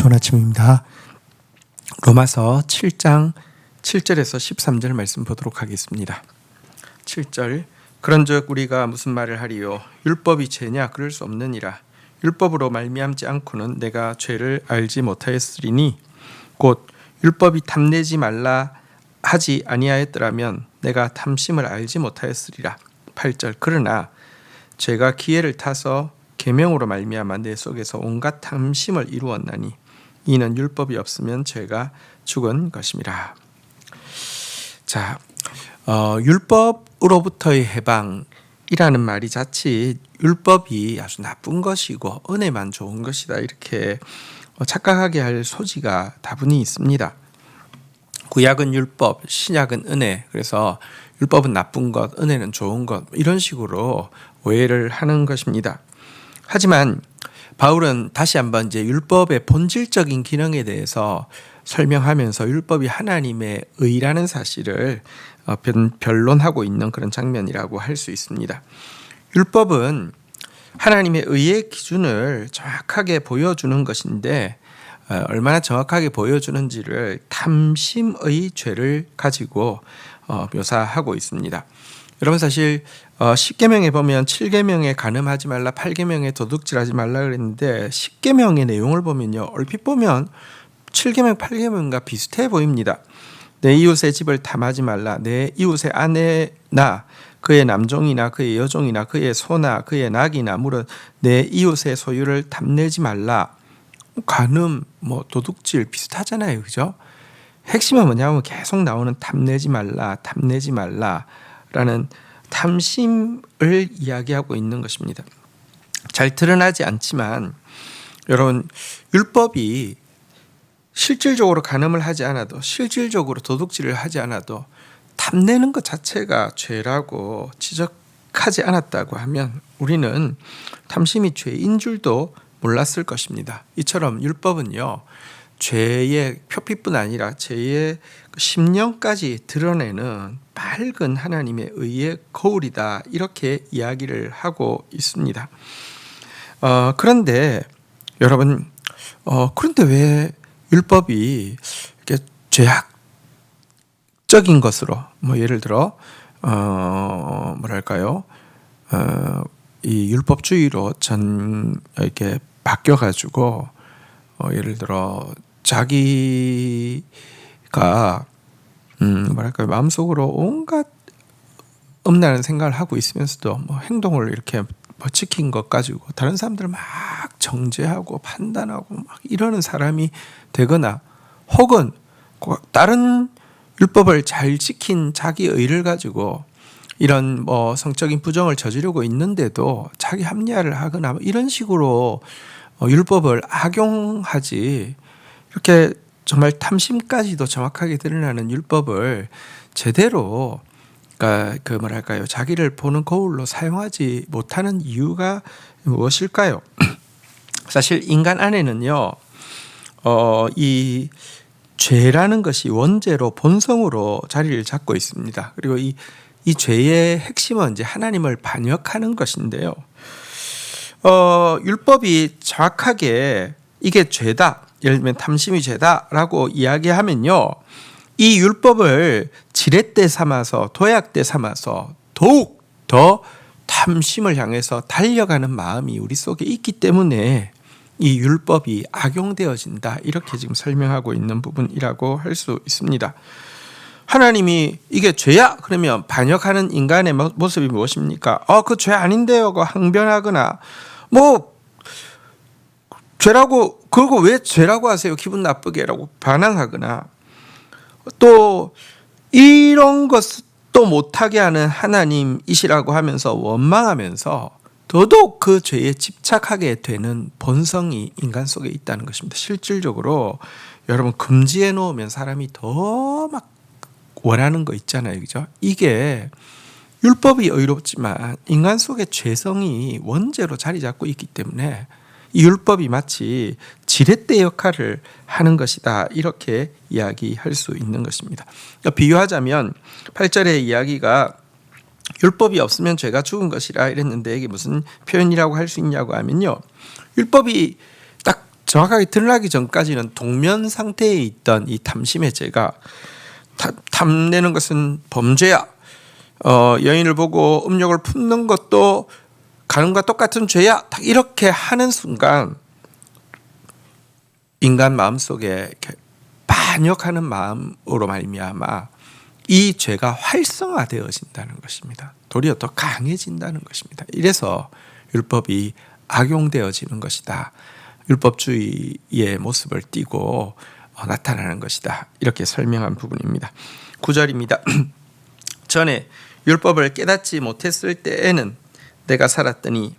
좋은 아침입니다. 로마서 7장 7절에서 13절 말씀 보도록 하겠습니다. 7절 그런즉 우리가 무슨 말을 하리요 율법이 죄냐 그럴 수 없느니라. 율법으로 말미암지 않고는 내가 죄를 알지 못하였으리니 곧 율법이 탐내지 말라 하지 아니하였더라면 내가 탐심을 알지 못하였으리라. 8절 그러나 죄가 기회를 타서 계명으로 말미암아 내 속에서 온갖 탐심을 이루었나니 이는 율법이 없으면 죄가 죽은 것임이라. 자, 율법으로부터의 해방이라는 말이 자칫 율법이 아주 나쁜 것이고 은혜만 좋은 것이다 이렇게 착각하게 할 소지가 다분히 있습니다. 구약은 율법, 신약은 은혜. 그래서 율법은 나쁜 것, 은혜는 좋은 것 이런 식으로 오해를 하는 것입니다. 하지만 바울은 다시 한번 이제 율법의 본질적인 기능에 대해서 설명하면서 율법이 하나님의 의라는 사실을 변론하고 있는 그런 장면이라고 할 수 있습니다. 율법은 하나님의 의의 기준을 정확하게 보여주는 것인데 얼마나 정확하게 보여주는지를 탐심의 죄를 가지고 묘사하고 있습니다. 여러분 사실 10계명에 보면 7계명에 간음하지 말라, 8계명에 도둑질하지 말라 그랬는데 10계명의 내용을 보면요 얼핏 보면 7계명, 8계명과 비슷해 보입니다. 내 이웃의 집을 탐하지 말라, 내 이웃의 아내나 그의 남종이나 그의 여종이나 그의 소나 그의 낙이나 물은 내 이웃의 소유를 탐내지 말라. 간음, 도둑질 비슷하잖아요, 그죠? 핵심은 뭐냐면 계속 나오는 탐내지 말라, 탐내지 말라라는 탐심을 이야기하고 있는 것입니다. 잘 드러나지 않지만 여러분 율법이 실질적으로 간음을 하지 않아도 실질적으로 도둑질을 하지 않아도 탐내는 것 자체가 죄라고 지적하지 않았다고 하면 우리는 탐심이 죄인 줄도 몰랐을 것입니다. 이처럼 율법은요 죄의 표피뿐 아니라 죄의 심령까지 드러내는 밝은 하나님의 의의 거울이다 이렇게 이야기를 하고 있습니다. 그런데 여러분 그런데 왜 율법이 이렇게 죄악적인 것으로 예를 들어 이 율법주의로 이렇게 바뀌어 가지고 예를 들어 자기가 마음속으로 온갖 음란한 생각을 하고 있으면서도 행동을 이렇게 지킨 것 가지고 다른 사람들을 막 정죄하고 판단하고 막 이러는 사람이 되거나 혹은 다른 율법을 잘 지킨 자기 의를 가지고 이런 성적인 부정을 저지르고 있는데도 자기 합리화를 하거나 이런 식으로 율법을 악용하지 이렇게 정말 탐심까지도 정확하게 드러나는 율법을 제대로 자기를 보는 거울로 사용하지 못하는 이유가 무엇일까요? 사실 인간 안에는요 이 죄라는 것이 원죄로 본성으로 자리를 잡고 있습니다. 그리고 이 죄의 핵심은 이제 하나님을 반역하는 것인데요. 율법이 정확하게 이게 죄다, 예를 들면 탐심이 죄다라고 이야기하면요, 이 율법을 지렛대 삼아서 도약대 삼아서 더욱 더 탐심을 향해서 달려가는 마음이 우리 속에 있기 때문에 이 율법이 악용되어진다 이렇게 지금 설명하고 있는 부분이라고 할 수 있습니다. 하나님이 이게 죄야? 그러면 반역하는 인간의 모습이 무엇입니까? 그 죄 아닌데요. 항변하거나 죄라고 그거 왜 죄라고 하세요? 기분 나쁘게라고 반항하거나 또 이런 것도 못하게 하는 하나님이시라고 하면서 원망하면서 더더욱 그 죄에 집착하게 되는 본성이 인간 속에 있다는 것입니다. 실질적으로 여러분 금지해 놓으면 사람이 더 막 원하는 거 있잖아요, 그죠? 이게 율법이 의롭지만 인간 속의 죄성이 원죄로 자리 잡고 있기 때문에 이 율법이 마치 지렛대 역할을 하는 것이다 이렇게 이야기할 수 있는 것입니다. 비유하자면 8절의 이야기가 율법이 없으면 죄가 죽은 것이라 이랬는데 이게 무슨 표현이라고 할 수 있냐고 하면요, 율법이 딱 정확하게 드러나기 전까지는 동면 상태에 있던 이 탐심의 죄가 탐내는 것은 범죄야. 여인을 보고 음욕을 품는 것도 가늠과 똑같은 죄야. 딱 이렇게 하는 순간 인간 마음속에 반역하는 마음으로 말미암아 이 죄가 활성화되어진다는 것입니다. 도리어 더 강해진다는 것입니다. 이래서 율법이 악용되어지는 것이다. 율법주의의 모습을 띠고 나타나는 것이다. 이렇게 설명한 부분입니다. 9절입니다. 전에 율법을 깨닫지 못했을 때에는 내가 살았더니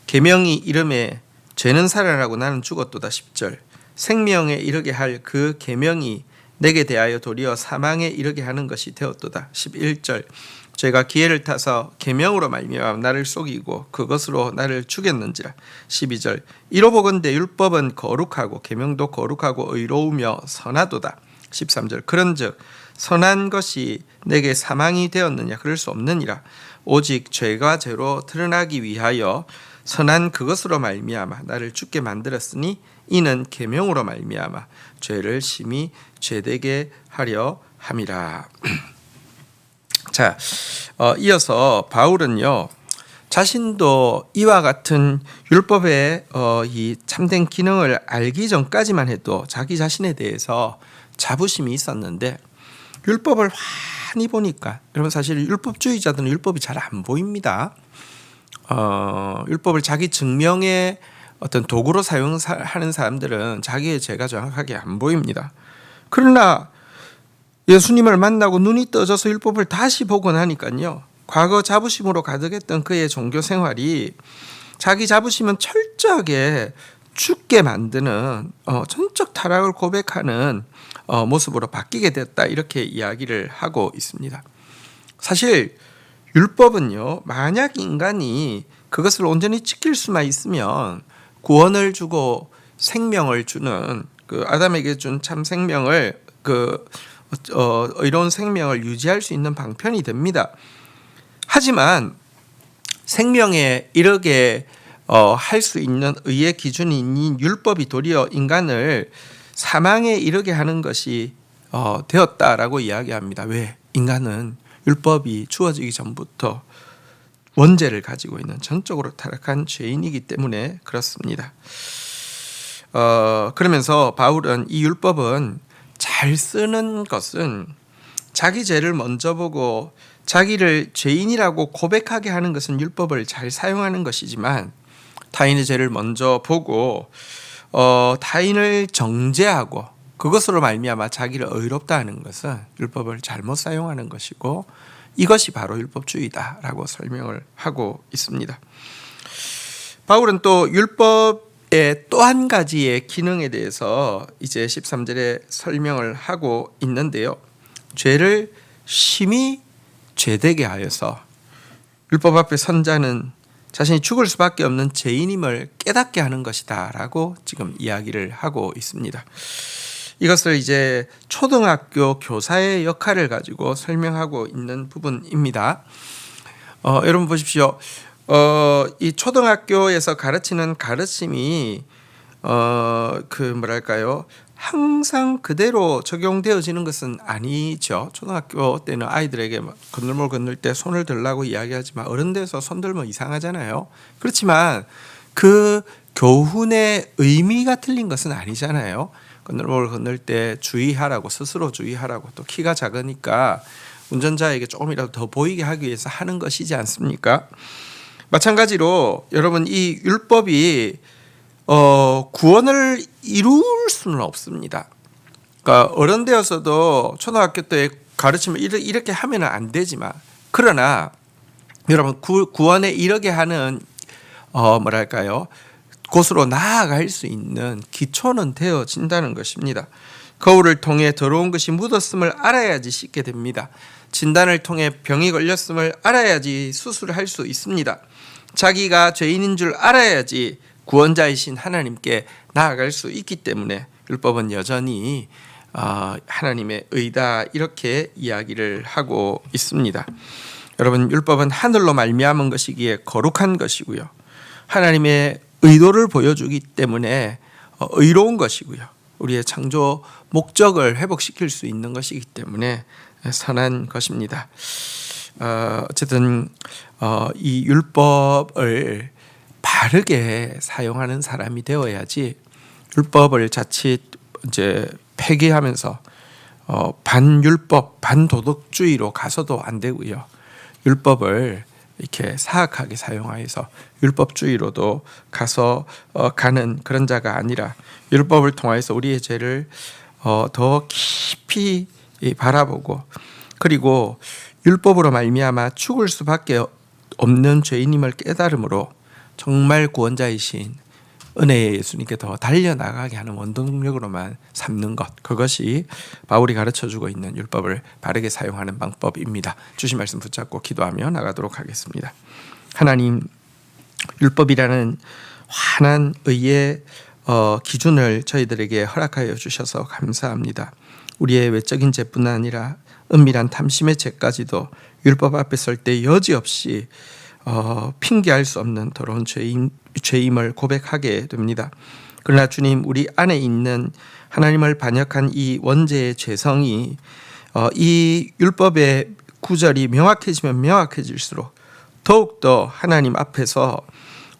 계명이 이름에 죄는 살아나고 나는 죽었도다. 10절 생명에 이르게 할 그 계명이 내게 대하여 도리어 사망에 이르게 하는 것이 되었도다. 11절 죄가 기회를 타서 계명으로 말미암아 나를 속이고 그것으로 나를 죽였는지라. 12절 이로보건대 율법은 거룩하고 계명도 거룩하고 의로우며 선하도다. 13절 그런즉 선한 것이 내게 사망이 되었느냐. 그럴 수 없느니라. 오직 죄가 죄로 드러나기 위하여 선한 그것으로 말미암아 나를 죽게 만들었으니 이는 계명으로 말미암아 죄를 심히 죄되게 하려 함이라. 자, 이어서 바울은요 자신도 이와 같은 율법의 이 참된 기능을 알기 전까지만 해도 자기 자신에 대해서 자부심이 있었는데 율법을 환히 보니까, 여러분 사실 율법주의자들은 율법이 잘 안 보입니다. 율법을 자기 증명의 어떤 도구로 사용하는 사람들은 자기의 죄가 정확하게 안 보입니다. 그러나 예수님을 만나고 눈이 떠져서 율법을 다시 보고 나니까요, 과거 자부심으로 가득했던 그의 종교 생활이 자기 자부심은 철저하게 죽게 만드는 전적 타락을 고백하는 모습으로 바뀌게 됐다. 이렇게 이야기를 하고 있습니다. 사실 율법은요, 만약 인간이 그것을 온전히 지킬 수만 있으면 구원을 주고 생명을 주는 그 아담에게 준 참 생명을 의로운 생명을 유지할 수 있는 방편이 됩니다. 하지만 생명에 이르게 할 수 있는 의의 기준인 율법이 도리어 인간을 사망에 이르게 하는 것이 되었다라고 이야기합니다. 왜? 인간은 율법이 주어지기 전부터 원죄를 가지고 있는 전적으로 타락한 죄인이기 때문에 그렇습니다. 그러면서 바울은 이 율법은 잘 쓰는 것은 자기 죄를 먼저 보고 자기를 죄인이라고 고백하게 하는 것은 율법을 잘 사용하는 것이지만, 타인의 죄를 먼저 보고 타인을 정죄하고 그것으로 말미암아 자기를 의롭다 하는 것은 율법을 잘못 사용하는 것이고, 이것이 바로 율법주의다라고 설명을 하고 있습니다. 바울은 또 율법의 또 한 가지의 기능에 대해서 이제 13절에 설명을 하고 있는데요, 죄를 심히 죄되게 하여서 율법 앞에 선 자는 자신이 죽을 수밖에 없는 죄인임을 깨닫게 하는 것이다 라고 지금 이야기를 하고 있습니다. 이것을 이제 초등학교 교사의 역할을 가지고 설명하고 있는 부분입니다. 여러분 보십시오. 이 초등학교에서 가르치는 가르침이 항상 그대로 적용되어지는 것은 아니죠. 초등학교 때는 아이들에게 건널목 건널 때 손을 들라고 이야기하지만 어른 돼서 손 들면 이상하잖아요. 그렇지만 그 교훈의 의미가 틀린 것은 아니잖아요. 건널목을 건널 때 주의하라고, 스스로 주의하라고, 또 키가 작으니까 운전자에게 조금이라도 더 보이게 하기 위해서 하는 것이지 않습니까? 마찬가지로 여러분, 이 율법이 구원을 이룰 수는 없습니다. 그러니까 어른 되어서도 초등학교 때 가르치면 이렇게 하면 안 되지만, 그러나 여러분 구원에 이르게 하는 곳으로 나아갈 수 있는 기초는 되어진다는 것입니다. 거울을 통해 더러운 것이 묻었음을 알아야지 씻게 됩니다. 진단을 통해 병이 걸렸음을 알아야지 수술을 할 수 있습니다. 자기가 죄인인 줄 알아야지 구원자이신 하나님께 나아갈 수 있기 때문에 율법은 여전히 하나님의 의다, 이렇게 이야기를 하고 있습니다. 여러분, 율법은 하늘로 말미암은 것이기에 거룩한 것이고요, 하나님의 의도를 보여주기 때문에 의로운 것이고요. 우리의 창조 목적을 회복시킬 수 있는 것이기 때문에 선한 것입니다. 어쨌든 이 율법을 바르게 사용하는 사람이 되어야지 율법을 자칫 이제 폐기하면서 반율법, 반도덕주의로 가서도 안 되고요. 율법을 이렇게 사악하게 사용하여서 율법주의로도 가는 그런 자가 아니라 율법을 통하여서 우리의 죄를 더 깊이 바라보고 그리고 율법으로 말미암아 죽을 수밖에 없는 죄인임을 깨달음으로 정말 구원자이신 은혜의 예수님께 더 달려나가게 하는 원동력으로만 삼는 것, 그것이 바울이 가르쳐주고 있는 율법을 바르게 사용하는 방법입니다. 주신 말씀 붙잡고 기도하며 나가도록 하겠습니다. 하나님, 율법이라는 환한 의의 기준을 저희들에게 허락하여 주셔서 감사합니다. 우리의 외적인 죄뿐 아니라 은밀한 탐심의 죄까지도 율법 앞에 설 때 여지없이 핑계할 수 없는 더러운 죄임을 고백하게 됩니다. 그러나 주님, 우리 안에 있는 하나님을 반역한 이 원죄의 죄성이 이 율법의 구절이 명확해지면 명확해질수록 더욱더 하나님 앞에서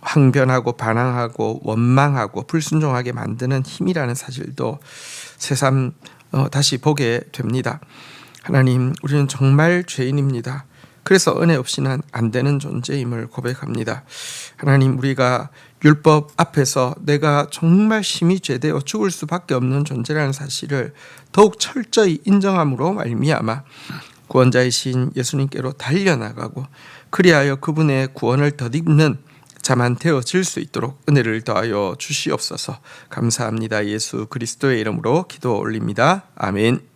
항변하고 반항하고 원망하고 불순종하게 만드는 힘이라는 사실도 새삼 다시 보게 됩니다. 하나님, 우리는 정말 죄인입니다. 그래서 은혜 없이는 안 되는 존재임을 고백합니다. 하나님, 우리가 율법 앞에서 내가 정말 심히 죄되어 죽을 수밖에 없는 존재라는 사실을 더욱 철저히 인정함으로 말미암아 구원자이신 예수님께로 달려나가고 그리하여 그분의 구원을 덧입는 자만 되어질 수 있도록 은혜를 더하여 주시옵소서. 감사합니다. 예수 그리스도의 이름으로 기도 올립니다. 아멘.